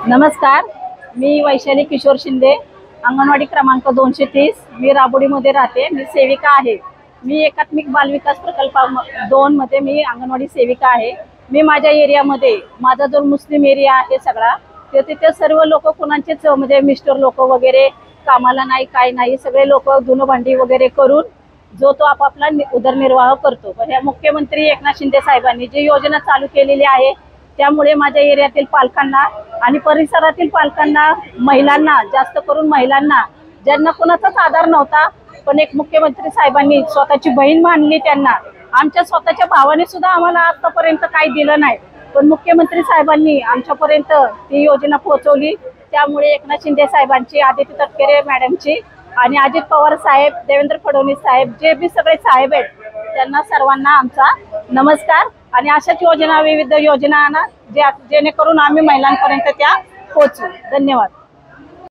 नमस्कार, मी वैशाली किशोर शिंदे, अंगणवाडी क्रमांक 230. मी राबोडीमध्ये राहते. मी सेविका आहे. मी एकात्मिक बाल विकास प्रकल्प 2 मध्ये मी अंगणवाडी सेविका आहे. मी माझ्या एरियामध्ये, माझा जो मुस्लिम एरिया आहे सगळा, ते तिथे सर्व लोक कोणाचेच म्हणजे मिस्टर लोक वगैरे कामाला नाही, काय नाही, सगळे लोक धुणं भांडी वगैरे करून जो तो आपापला उदरनिर्वाह करतो. पण या मुख्यमंत्री एकनाथ शिंदे साहेबांनी जी योजना चालू केलेली आहे त्यामुळे माझ्या एरियातील पालकांना आणि परिसरातील पालकांना, महिलांना, जास्त करून महिलांना, ज्यांना कोणाचाच आधार नव्हता, पण एक मुख्यमंत्री साहेबांनी स्वतःची बहीण मानली त्यांना. आमच्या स्वतःच्या भावाने सुद्धा आम्हाला आतापर्यंत काही दिलं नाही, पण मुख्यमंत्री साहेबांनी आमच्यापर्यंत ती योजना पोहोचवली. त्यामुळे एकनाथ शिंदे साहेबांची, आदित्य तटकरे मॅडमची आणि अजित पवार साहेब, देवेंद्र फडणवीस साहेब, जे बी सगळे साहेब आहेत, त्यांना सर्वांना आमचा नमस्कार. आणि अशाच योजना, विविध योजना जेणेकरून आम्ही महिलांपर्यंत त्या पोहोचू. धन्यवाद.